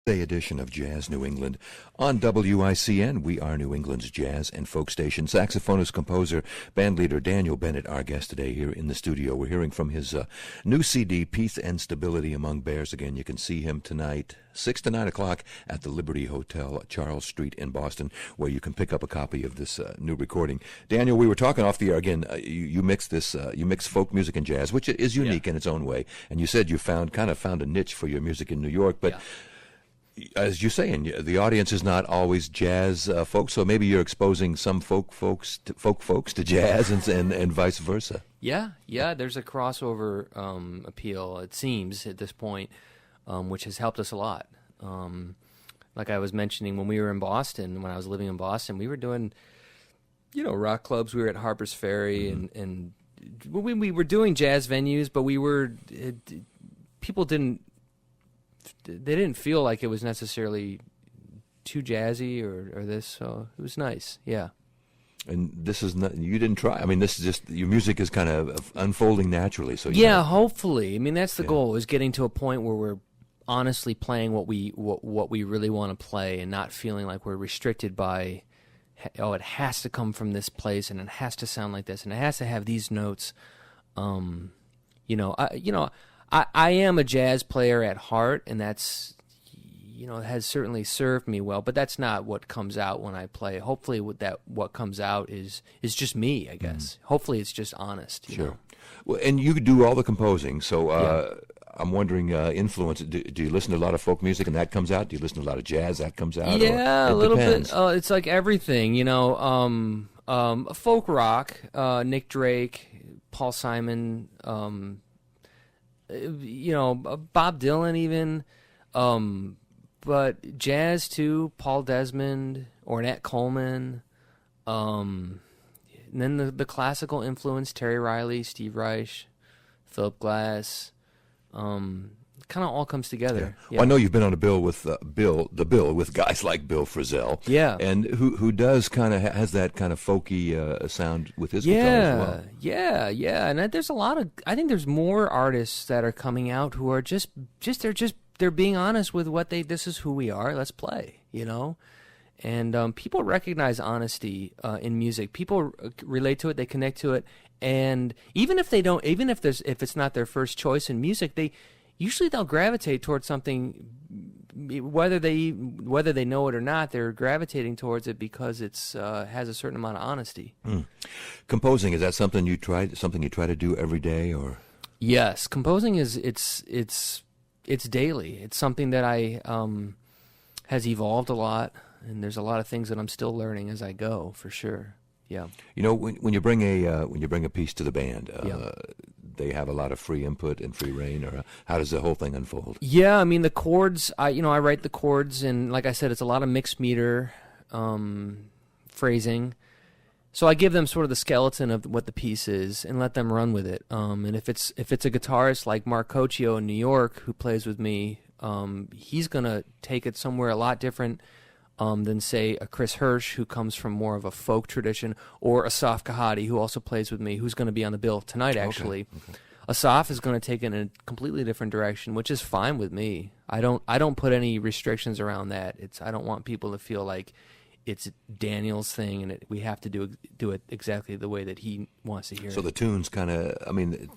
Day edition of Jazz New England on WICN. We are New England's jazz and folk station. Saxophonist, composer, bandleader Daniel Bennett, our guest today here in the studio. We're hearing from his new CD, Peace and Stability Among Bears. Again, you can see him tonight, 6 to 9 o'clock at the Liberty Hotel, Charles Street in Boston, where you can pick up a copy of this new recording. Daniel, we were talking off the air again. You mix this, you mix folk music and jazz, which is unique in its own way. And you said you found a niche for your music in New York, but. As you say, and the audience is not always jazz folks, so maybe you're exposing some folk folks to jazz and vice versa. Yeah, there's a crossover appeal, it seems, at this point, which has helped us a lot. Like I was mentioning, when we were in Boston, when I was living in Boston, we were doing, rock clubs. We were at Harper's Ferry, and we were doing jazz venues, but people didn't feel like it was necessarily too jazzy or this, so it was nice, yeah. And this is not, you didn't try. I mean, this is just, your music is kind of unfolding naturally. So hopefully. I mean, that's the goal, is getting to a point where we're honestly playing what we really want to play and not feeling like we're restricted by, it has to come from this place and it has to sound like this and it has to have these notes. I am a jazz player at heart, and that's, has certainly served me well, but that's not what comes out when I play. Hopefully what comes out is just me, I guess. Hopefully it's just honest. Sure. Well, and you do all the composing, so I'm wondering, influence, do you listen to a lot of folk music and that comes out? Do you listen to a lot of jazz, that comes out? Yeah, a little bit. It's like everything, folk rock, Nick Drake, Paul Simon, Bob Dylan even, but jazz too, Paul Desmond, Ornette Coleman, and then the classical influence, Terry Riley, Steve Reich, Philip Glass, kind of all comes together. Yeah. Yeah. Well, I know you've been on a bill with Bill with guys like Bill Frisell. Yeah, and who does kind of has that kind of folky sound with his guitar as well. Yeah, and there's a lot of. I think there's more artists that are coming out who are they're being honest with what this is who we are. Let's play, and people recognize honesty in music. People relate to it. They connect to it, and even if they don't, even if it's not their first choice in music, they'll gravitate towards something, whether they know it or not. They're gravitating towards it because it's has a certain amount of honesty. Composing, is that something you try to do every day, or? Yes, composing it's daily. It's something that I has evolved a lot, and there's a lot of things that I'm still learning as I go, for sure. Yeah. When you bring a piece to the band, they have a lot of free input and free reign, or how does the whole thing unfold? Yeah, I mean the chords. I write the chords, and like I said, it's a lot of mixed meter phrasing. So I give them sort of the skeleton of what the piece is and let them run with it. And if it's a guitarist like Mark Cocchio in New York who plays with me, he's gonna take it somewhere a lot different than, say, a Chris Hirsch, who comes from more of a folk tradition, or Asaf Kahati, who also plays with me, who's going to be on the bill tonight, actually. Okay. Asaf is going to take it in a completely different direction, which is fine with me. I don't put any restrictions around that. I don't want people to feel like it's Daniel's thing and we have to do it exactly the way that he wants to hear it. So the tunes kind of,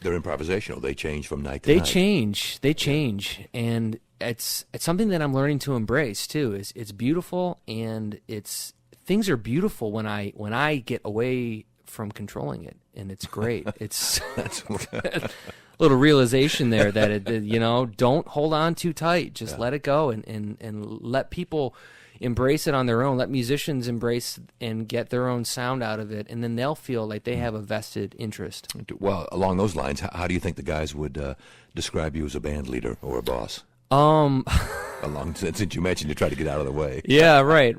they're improvisational. They change from night to night. They change, and it's something that I'm learning to embrace too. It's beautiful, and things are beautiful when I get away from controlling it, and it's great. It's a little realization there that don't hold on too tight. Just let it go, and let people embrace it on their own. Let musicians embrace and get their own sound out of it, and then they'll feel like they have a vested interest. Well, along those lines, how do you think the guys would describe you as a band leader or a boss? Since you mentioned you try to get out of the way. Yeah, right.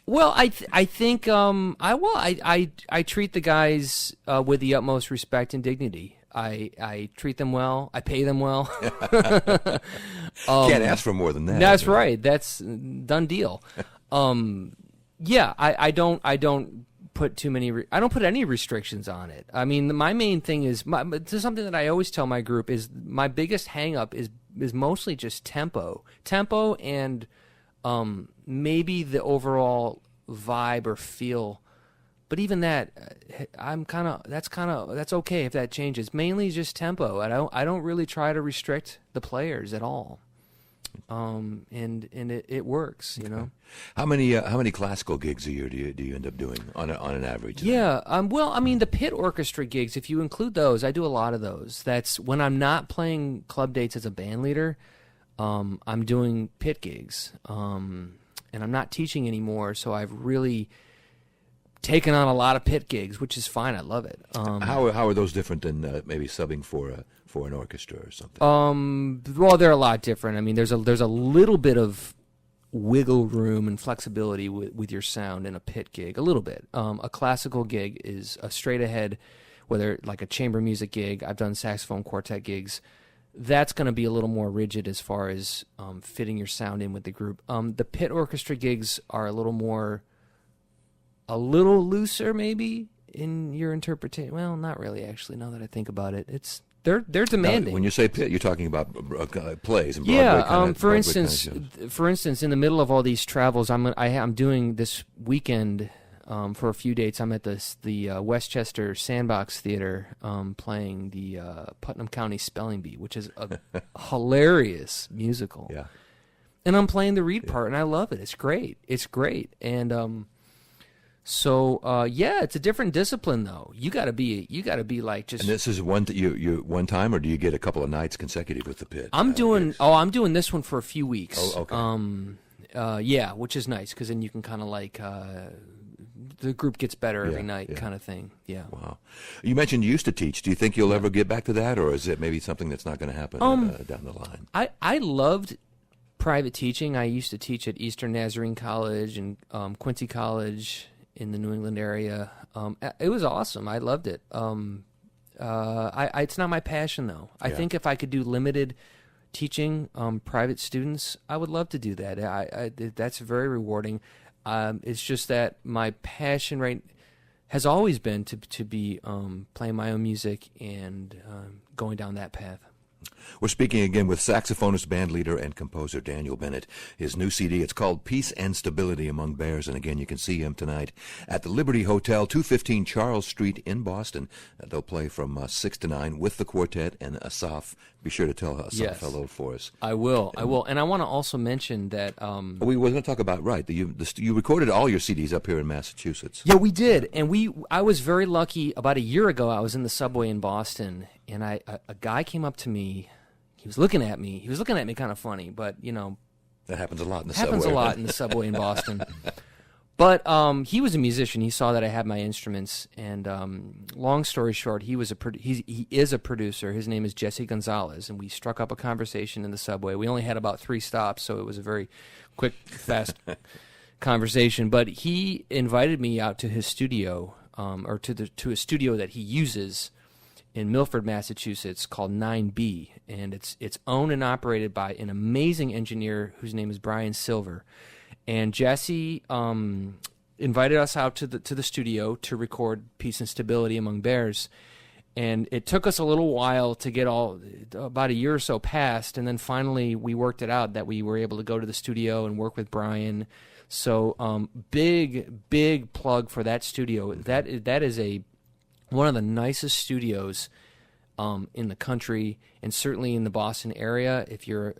Well, I think I treat the guys with the utmost respect and dignity. I treat them well. I pay them well. Can't ask for more than that. That's right. That's done deal. I don't put too many. I don't put any restrictions on it. I mean, my main thing is something that I always tell my group is my biggest hang up is mostly just tempo, and maybe the overall vibe or feel. But even that, that's okay if that changes. Mainly just tempo. I don't really try to restrict the players at all. And it works, you know. How many classical gigs a year do you end up doing on an average? Yeah, well, I mean, the pit orchestra gigs, if you include those, I do a lot of those. That's when I'm not playing club dates as a band leader. I'm doing pit gigs, and I'm not teaching anymore. So I've really taken on a lot of pit gigs, which is fine. I love it. How are those different than maybe subbing for an orchestra or something? Well, they're a lot different. I mean, there's a little bit of wiggle room and flexibility with your sound in a pit gig, a little bit. A classical gig is a straight ahead, whether like a chamber music gig. I've done saxophone quartet gigs. That's going to be a little more rigid as far as fitting your sound in with the group. The pit orchestra gigs are a little looser maybe in your interpretation. Well, not really, actually, now that I think about it. They're demanding. Now, when you say pit, you're talking about plays and Broadway. Yeah, for instance, in the middle of all these travels, I'm doing this weekend for a few dates. I'm at the Westchester Sandbox Theater playing the Putnam County Spelling Bee, which is a hilarious musical. Yeah, and I'm playing the reed part, and I love it. It's great, and So it's a different discipline though. You got to be like just. And this is you one time, or do you get a couple of nights consecutive with the pit? I'm doing this one for a few weeks. Oh, okay. Which is nice because then you can kind of like the group gets better every night, kind of thing. Yeah. Wow. You mentioned you used to teach. Do you think you'll ever get back to that, or is it maybe something that's not going to happen down the line? I loved private teaching. I used to teach at Eastern Nazarene College and Quincy College in the New England area. It was awesome. I loved it. It's not my passion though. I think if I could do limited teaching private students, I would love to do that. That's very rewarding. It's just that my passion has always been to be playing my own music and going down that path. We're speaking again with saxophonist, bandleader, and composer Daniel Bennett. His new CD, it's called Peace and Stability Among Bears. And again, you can see him tonight at the Liberty Hotel, 215 Charles Street in Boston. They'll play from 6 to 9 with the quartet and Asaf. Be sure to tell Asaf hello for us. I will. And I want to also mention that... we were going to talk about, you recorded all your CDs up here in Massachusetts. Yeah, we did. And I was very lucky. About a year ago, I was in the subway in Boston, and a guy came up to me. He was looking at me kind of funny, but, you know... That happens a lot in the subway. Happens a lot in the subway in Boston. But he was a musician. He saw that I had my instruments, and long story short, he is a producer. His name is Jesse Gonzalez, and we struck up a conversation in the subway. We only had about 3 stops, so it was a very quick, fast conversation. But he invited me out to his studio, or to a studio that he uses in Milford, Massachusetts, called 9B, and it's owned and operated by an amazing engineer whose name is Brian Silver. And Jesse invited us out to the studio to record Peace and Stability Among Bears, and it took us a little while to get about a year or so passed, and then finally we worked it out that we were able to go to the studio and work with Brian. So big plug for that studio. That is one of the nicest studios in the country, and certainly in the Boston area. If you're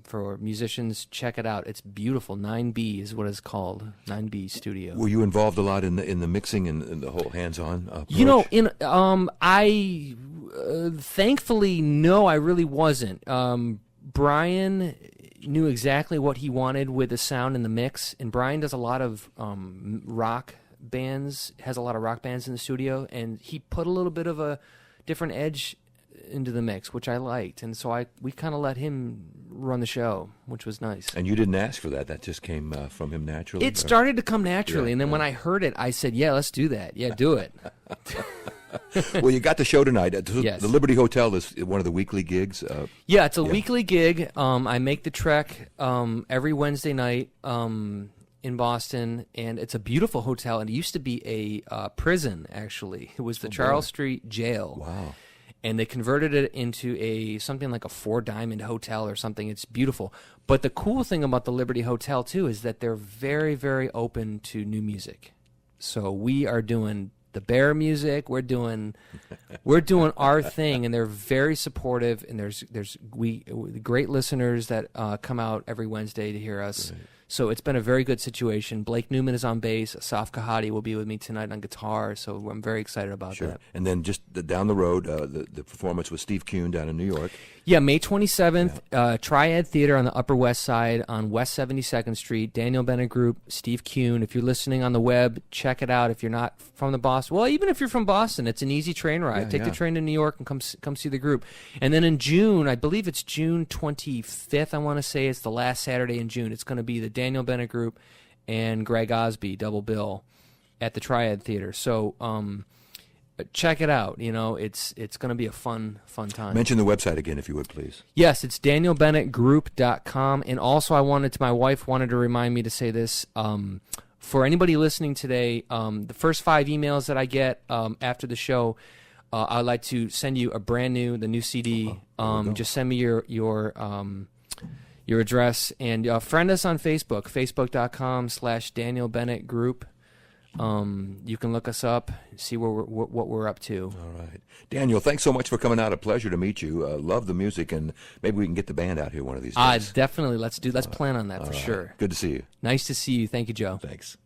for musicians, check it out. It's beautiful. 9B is what it's called. 9B Studio. Were you involved a lot in the mixing and the whole hands-on approach? You know, I thankfully no, I really wasn't. Brian knew exactly what he wanted with the sound and the mix, and Brian does a lot of rock bands, has a lot of rock bands in the studio, and he put a little bit of a different edge into the mix, which I liked, and so we kind of let him run the show, which was nice. And you didn't ask for that? That just came from him naturally? It started to come naturally, and then when I heard it, I said, yeah, let's do that. Yeah, do it. Well, you got the show tonight. Yes. The Liberty Hotel is one of the weekly gigs. Yeah, it's a weekly gig. I make the trek every Wednesday night in Boston, and it's a beautiful hotel. And it used to be a prison, actually. It was the Charles Street Jail. Wow. and they converted it into something like a 4-diamond hotel or something. It's beautiful. But the cool thing about the Liberty Hotel too is that they're very, very open to new music. So we are doing the Bear music. We're doing our thing, and they're very supportive. And there's great listeners that come out every Wednesday to hear us. Right. So it's been a very good situation. Blake Newman is on bass. Asaf Kahati will be with me tonight on guitar. So I'm very excited about that. And then just down the road, the performance with Steve Kuhn down in New York. Yeah, May 27th, Triad Theater on the Upper West Side on West 72nd Street. Daniel Bennett Group, Steve Kuhn. If you're listening on the web, check it out. If you're not from the Boston, well, even if you're from Boston, it's an easy train ride. Take the train to New York and come see the group. And then in June, I believe it's June 25th, I want to say, it's the last Saturday in June. It's going to be the Daniel Bennett Group and Greg Osby double bill at the Triad Theater. So check it out. It's going to be a fun time. Mention the website again, if you would, please. Yes, it's danielbennettgroup.com. And also, my wife wanted to remind me to say this. For anybody listening today, the first 5 emails that I get after the show, I'd like to send you the new CD. Just send me your address, and friend us on Facebook, facebook.com/Daniel Bennett Group. You can look us up, see what we're up to. All right. Daniel, thanks so much for coming out. A pleasure to meet you. Love the music, and maybe we can get the band out here one of these days. Definitely. Let's plan on that for sure. Good to see you. Nice to see you. Thank you, Joe. Thanks.